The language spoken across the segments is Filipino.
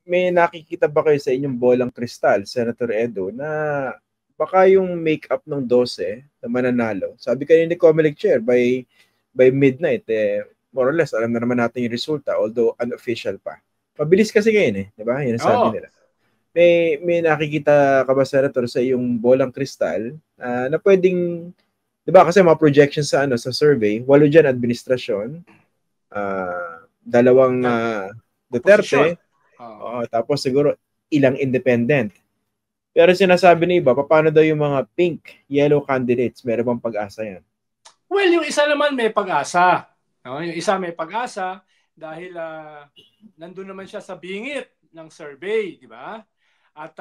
may nakikita ba kayo sa inyong bolang kristal, Senator Edo, na baka yung make-up ng 12 na mananalo? Sabi kayo ni Comelec Chair, by midnight, more or less, alam na naman natin yung resulta, although unofficial pa. Mabilis kasi ngayon di ba? Yan ang sabi nila. May nakikita ka ba, Senator, sa yung bolang kristal na pwedeng, di ba kasi mga projections sa sa survey, 8 dyan administrasyon, 2 Duterte, tapos siguro ilang independent. Pero sinasabi ni iba, paano daw yung mga pink, yellow candidates? Meron bang pag-asa yan? Well, yung isa naman may pag-asa. No? Yung isa may pag-asa dahil nandun naman siya sa bingit ng survey, di ba? At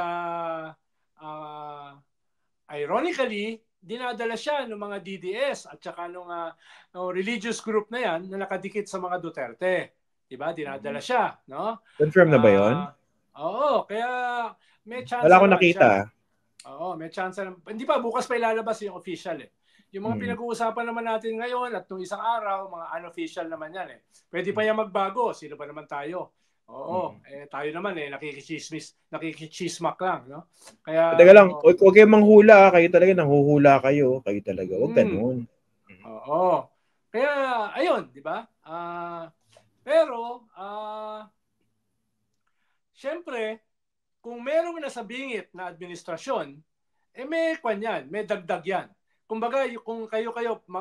ironically, dinadala siya ng mga DDS at saka ng religious group na yan na nakadikit sa mga Duterte. Diba? Dinadala siya. No? Confirm na ba yun? Oo. Kaya may chance wala akong nakita. Siya. Oo, may chance naman. Hindi pa, bukas pa ilalabas yung official Yung mga pinag-uusapan naman natin ngayon at nung isang araw, mga unofficial naman yan Pwede pa yan magbago. Sino pa naman tayo? Oo, tayo naman nakikichismak lang, no? Kaya teka lang, huwag kayong manghula, kayo talaga nanghuhula kayo, talaga, huwag ganun. Oo. Kaya ayun, di ba? Pero syempre, kung merong nasa bingit na administrasyon, may kwan may dagdag yan. Kumbaga, kung kayo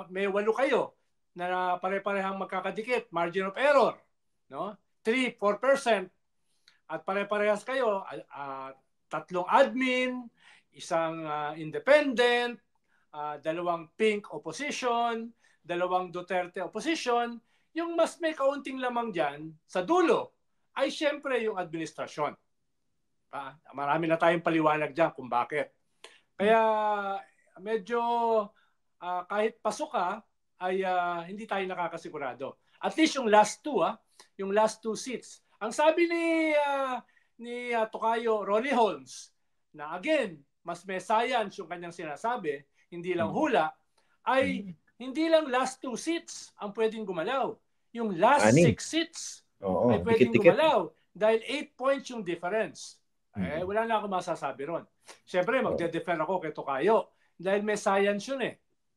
may 8 kayo na pare-parehang magkakadikit, margin of error, no? 3-4%, at pare-parehas kayo, 3 admin, 1 independent, 2 pink opposition, 2 Duterte opposition, yung mas may kaunting lamang dyan sa dulo ay syempre yung administrasyon. Marami na tayong paliwanag dyan kung bakit. Kaya medyo kahit pasok ka ay hindi tayo nakakasigurado. At least yung last 2 yung last 2 seats. Ang sabi ni Tokayo Ronnie Holmes na again, mas may science yung kanyang sinasabi, hindi lang hula, ay hindi lang last 2 seats ang pwedeng gumalaw. Yung last 6 seats ay pwedeng gumalaw dahil 8 points yung difference. Wala na ako masasabi ron. Siyempre, magde-defend ako kay Tokayo dahil may science yun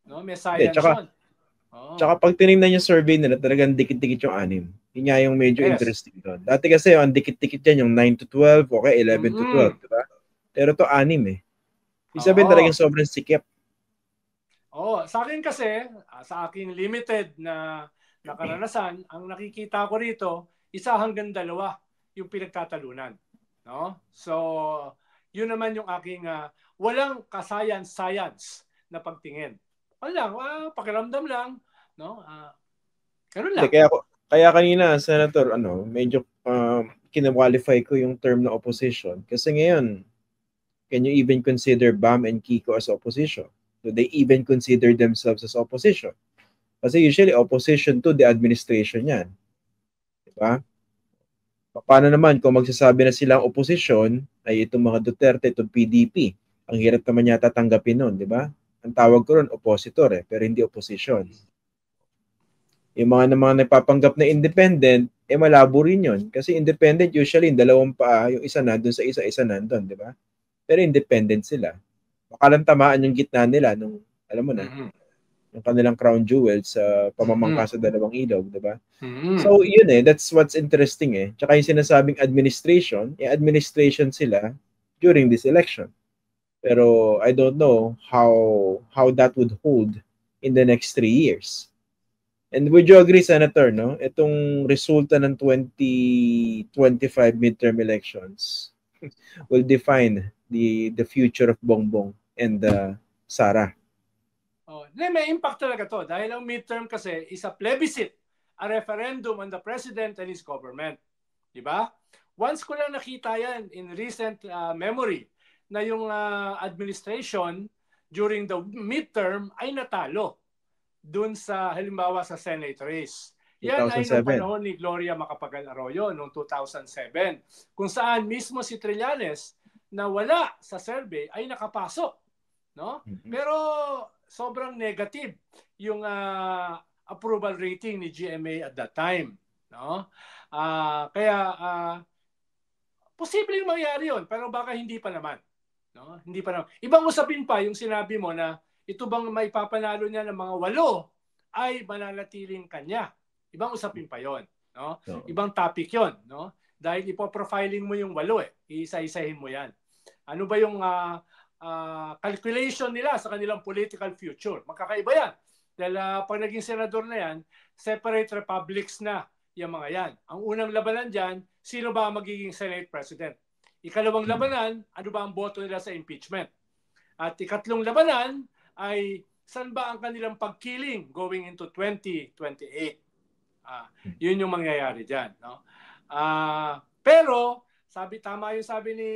No? May science yun. Tsaka pag tinignan yung survey nila, talagang dikit-dikit yung 6. Yun nga yung medyo interesting doon. Dati kasi ang dikit-dikit yan, yung 9-12, okay, 11-12, diba? Pero to 6 Ibig sabihin talagang sobrang sikip. Sa akin kasi, sa aking limited na karanasan, ang nakikita ko rito, 1 hanggang 2 yung pinagtatalunan. No? So, yun naman yung aking walang ka-science na pagtingin. Pakiramdam lang, no? Ganun lang. Kaya kanina, Senator, medyo kina-qualify ko yung term na opposition. Kasi ngayon, can you even consider BAM and Kiko as opposition? Do they even consider themselves as opposition? Kasi usually, opposition to the administration yan. Diba? Paano naman kung magsasabi na silang opposition ay itong mga Duterte, itong PDP? Ang hirap naman yata tanggapin nun, di ba? Ang tawag ko ron, oppositor pero hindi opposition. Yung mga nagpapanggap na independent, malabo rin yun. Kasi independent, usually, 2 paa, yung isa nandun sa isa nandun, di ba? Pero independent sila. Baka lang tamaan yung gitna nila nung, alam mo na, yung kanilang crown jewel sa pamamangka sa 2 ilog, di ba? So, yun that's what's interesting Tsaka yung sinasabing administration, administration sila during this election. Pero I don't know how that would hold in the next 3 years. And would you agree, Senator, no? Itong resulta ng 2025 midterm elections will define the future of Bongbong and Sara. May impact talaga to dahil ang midterm kasi is a plebiscite, a referendum on the president and his government. Diba? Once ko lang nakita yan in recent memory na yung administration during the midterm ay natalo dun sa halimbawa sa Senate race. Yan 2007. Ay ng panahon ni Gloria Macapagal Arroyo noong 2007 kung saan mismo si Trillanes na wala sa survey ay nakapasok. No? Pero sobrang negative yung approval rating ni GMA at that time. No? Kaya Posibleng mangyari yun, pero baka hindi pa naman. No? Hindi pa naman. Ibang usapin pa yung sinabi mo na ito bang maipapanalo niya ng mga 8 ay mananatiling kanya. Ibang usapin pa yon, no? Ibang topic yon, no? Dahil ipo-profiling mo yung 8 eh. Iisa-isahin mo yan. Ano ba yung calculation nila sa kanilang political future? Magkakaiba yan. Dahil pag naging senador na yan, separate republics na yung mga yan. Ang unang labanan dyan, sino ba magiging Senate President? Ikalawang labanan, ano ba ang boto nila sa impeachment? At ikatlong labanan ay saan ba ang kanilang pagkiling going into 2028? Yun yung mangyayari dyan. No? Pero, tama yung sabi ni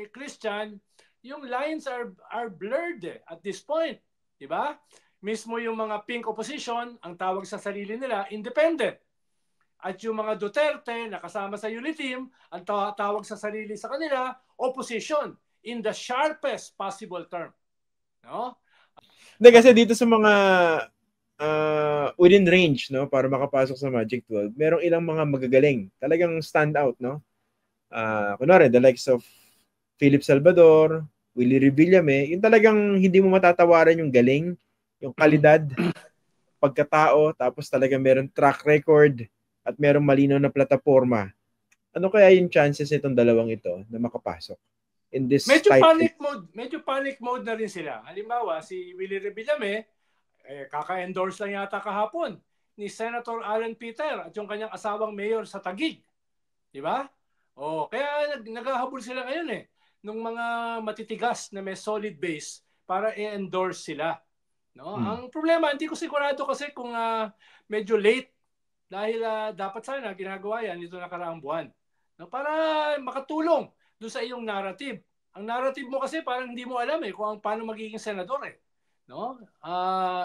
Christian, yung lines are blurred at this point. Diba? Mismo yung mga pink opposition, ang tawag sa sarili nila, independent. At yung mga Duterte na kasama sa unity team, ang tawag sa sarili sa kanila, opposition in the sharpest possible term. No? Hindi, kasi dito sa mga within range, no, para makapasok sa Magic 12, merong ilang mga magagaling. Talagang stand out, no? Kunwari, the likes of Philip Salvador, Willie Revillame, yung talagang hindi mo matatawaran yung galing, yung kalidad, pagkatao, tapos talagang meron track record, at merong malinaw na plataforma. Ano kaya yung chances nitong dalawang ito na makapasok in this medyo panic mode na rin sila. Halimbawa, si Willie Revillame, kaka-endorse lang yata kahapon ni Senator Alan Peter at yung kanyang asawang mayor sa Taguig. Di ba? Kaya naghahabol sila ngayon nung mga matitigas na may solid base para i-endorse sila. No? Ang problema, hindi ko sigurado kasi kung medyo late dahil dapat sana ginagawa yan nito nakaraang buwan. No? Para makatulong doon sa iyong narrative. Ang narrative mo kasi parang hindi mo alam kung paano magiging senador No?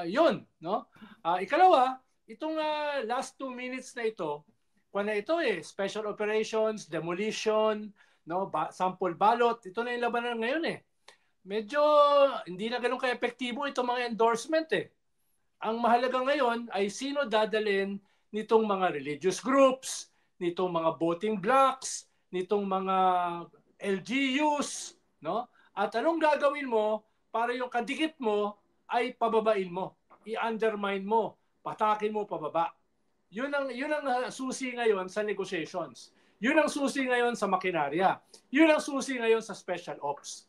Yun. No? Ikalawa, itong last 2 minutes na ito, kung na ito special operations, demolition, no? Sample ballot, ito na yung labanan ngayon Medyo hindi na ganun ka-epektibo itong mga endorsement Ang mahalaga ngayon ay sino dadalhin nitong mga religious groups, nitong mga voting blocks, nitong mga LGUs, no? At anong gagawin mo para yung kadikit mo ay pababain mo, i-undermine mo, patakin mo pababa. Yun ang susi ngayon sa negotiations. Yun ang susi ngayon sa makinarya. Yun ang susi ngayon sa special ops.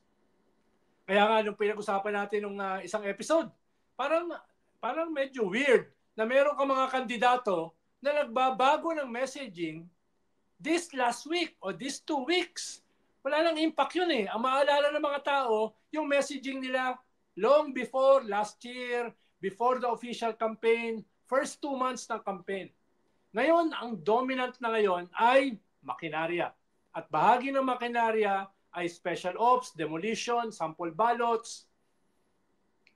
Kaya nga nung pinag-usapan natin nung isang episode, parang medyo weird na meron ka mga kandidato na nagbabago ng messaging this last week o this 2 weeks. Wala lang impact yun Ang maalala ng mga tao, yung messaging nila long before last year, before the official campaign, first 2 months ng campaign. Ngayon, ang dominant na ngayon ay makinarya. At bahagi ng makinarya ay special ops, demolition, sample ballots.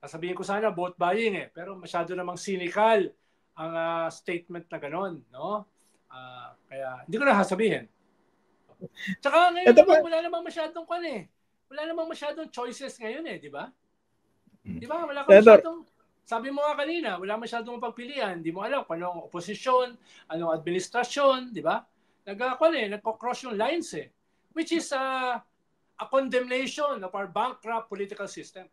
Sasabihin ko sana vote buying pero masyado namang cynical ang statement na gano'n, no? Kaya hindi ko na sasabihin. Tsaka ngayon wala namang masyadong wala namang masyadong choices ngayon di ba? Di ba? Wala kang masyadong, sabi mo nga kanina, wala masyadong pagpilian. Hindi mo alam kung anong oposisyon, anong administrasyon, di ba? Nagko-cross yung lines which is a condemnation of our bankrupt political system.